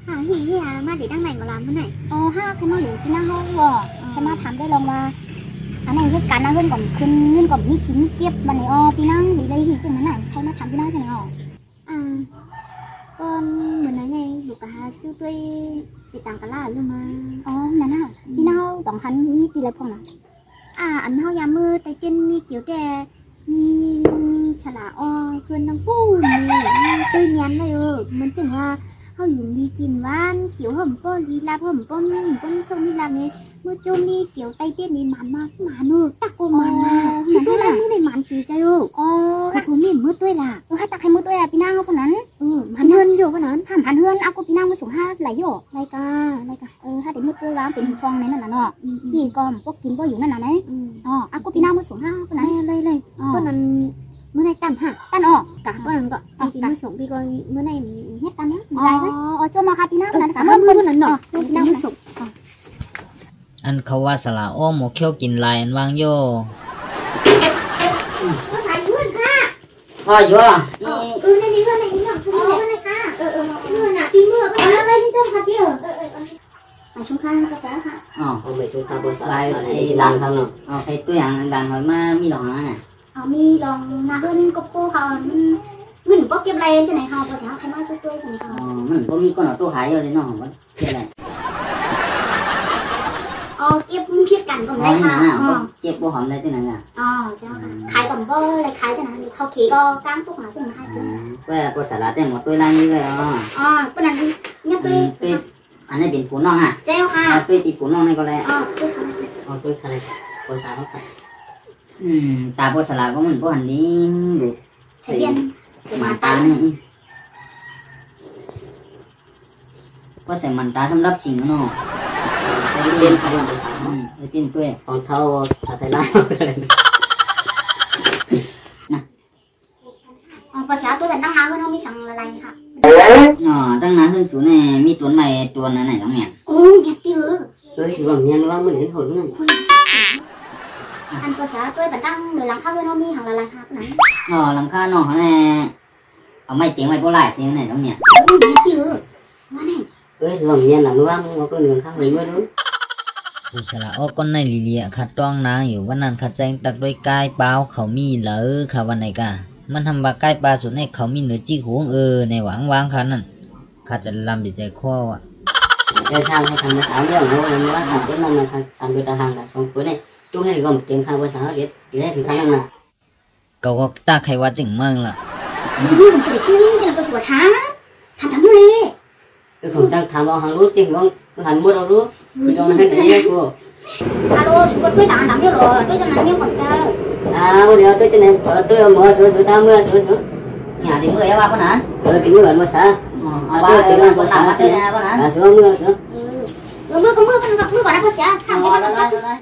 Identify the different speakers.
Speaker 1: hi mà để đăng này mà làm thế này
Speaker 2: ha cái nó liệu cái nó không vò cái nóทำได้ลงว่าอันไหนคือการนั่งเงินก่อนขึ้นเงินก่อนมีกินมีเก็บบันไหนพี่นั่งดีเลยที่ตรงนั้นไหนใครมาทำพี่นั่งใช่ไหม
Speaker 1: con mình nói này đủ cả chú tôi bị tặng cả là luôn mà
Speaker 2: นั่นน่ะพี่นั่งต้องหันมีกี่เลยพงน่ะ
Speaker 1: anh hao nhà mưa tay chân mi kiểu đè mi chả là khơi nắng phun tôi nhắn này mình chừng hao dùng đi kim van kiểu hầm con đi làm hầm con trông đi làm này mưa trông đi kiểu tay chân đi mà nữa tắc cô mà tôi làm như này màn phì chơi tắc cô miền mưa tôi là
Speaker 2: ให้ตักให้มือด้วยพี่นั่งคนนั้น
Speaker 1: หันเฮือนอยู่คนนั้น
Speaker 2: หันเฮือนเอากูพี่นั่งมาส่งห้าไหลอยู่ไรกาถ้าเด็กมือด้วยร้านเป็นฟองในนั่นน่ะเนาะที่ก็พวกกินก็อยู่นั่นน่ะนะเอากูพี่นั่งมาส่งห้าคนนั้น
Speaker 1: เลยคนนั้นเมื่อไหร่ตั้นกะคนนั้นก็จริงๆส่งพี่ก็เมื่อไหร่เฮ็ดตั้นนะ
Speaker 2: ไรไหมจมมาค่ะพี่นั่งนั้นค่ะ
Speaker 1: เมื่อคนนั้นเนาะพี่นั่งมาส่ง
Speaker 3: อันเขาว่าสละโอหมกเขี้ยวกินลายอันวางโย่
Speaker 1: อยู่ในนี้ค่ะตีมือไปอะไรที่เจ้าค่ะเดียวมาชงข้าวภาษาค่ะ
Speaker 4: ไปชงข้าวภาษาไอ้ดันเขาเนาะไอ้ตัวอย่างดันหอยมามีหลองนะ
Speaker 1: มีลองนาเฮิรนกบโก้เขาเงินก็เก็บไรใช่ไหมเขาภาษาใครมาช่วยใช่ไหมเขา
Speaker 4: มันก็มีคนเอาตัวหายเลยเนาะมันเก็บอะไร
Speaker 1: เก็บเพียกันก่อนได้ค่ะ
Speaker 4: เก็บบัวหอมได้ที่ไหนอ่ะ
Speaker 1: เจ้าค่ะขายก่อนบ่อะไรขายที่ไหนเขาขี่ก็ก้างตุกหาซึ่งมาให้ตัว
Speaker 4: ก็ภาษาลาเต้หมดตัวไรนี่เลย
Speaker 1: ปนันเนี่ย
Speaker 4: ไปอันนี้เป็นปูน้องอ่ะ
Speaker 1: เจ้าค่ะ
Speaker 4: ไปปีปูน้องนี่ก็เลย
Speaker 1: ตัวใคร
Speaker 4: ภาษาเขาค่ะตาภาษาลาก็มันพวกอันนี้ดู
Speaker 1: สี
Speaker 4: มันตานี่ก็ใส่มันตาสำหรับสิ่งเนาะเรียนภาษาเต้นด้วยของเท่าภาษาลาวอะไร
Speaker 1: ภาษาตัวแต่ตั้งนานเขามีสั่งอะไรค่ะ
Speaker 4: ตั้งนานขึ้นสูงเนี่ยมีตัวใหม่ตัวไหนต้องเนี่ย
Speaker 1: เงี้ยตื้อ
Speaker 4: ถือว่าเงี้ยว่ามันเห็นผลนั่น
Speaker 1: อันภาษาตัวแต่ตั้งหรือหลังคาเขามีสั่งอะไรค่ะนั้น
Speaker 4: หลังคาเนาะเนี่ยเอาไม่เตียงไว้โบราณสิไหนต้องเนี่ย
Speaker 1: เงี้ยตื้อว่าไง
Speaker 4: ถือว่าเงี้ยหลังว่ามันก็หลังคาเลยว่ารู้
Speaker 3: ผู้สละโอก้นในลีเลียขัดต้องนางอยู่วันนั้นขัดแจงตักด้วยกายเปล่าเขามีเหลือค่ะวันไหนกะมันทำบาใกล้ปลาสุดให้เขามีเนื้อจี้หวงในหวังวางคันนั่นข้าจะลำดิใจข้อว่ะ
Speaker 4: จะทำให้ทำภาษาเรื่องเราว่าทำที่นั่นมันทำด้วยทางกับสองคนเนี่ยจุ้งให้ก็เก่งทางภาษาเรียนได้ถึงทางนั้นนะ
Speaker 3: ก็ตาใครว่าจึงมั่งล่ะ
Speaker 1: มันจะคิดจะตัวสวดท้าทำทั้งเลย
Speaker 4: คือของจังทำเราหันรู้จริงของหันมือเรารู้คือเราให้ได้กู
Speaker 1: alo sụp tôi đã nắm được rồi tôi cho nó nhiều còn cha
Speaker 4: bây giờ tôi cho nên tôi mở sửa đam mưa sửa
Speaker 3: nhà thì mưa em ba con hả
Speaker 4: thì mưa gần mưa xa
Speaker 3: tôi thì mưa sao mà tôi con hả
Speaker 4: sửa mưa sửa
Speaker 1: mưa còn mưa còn mưa còn nó có xả thằng cái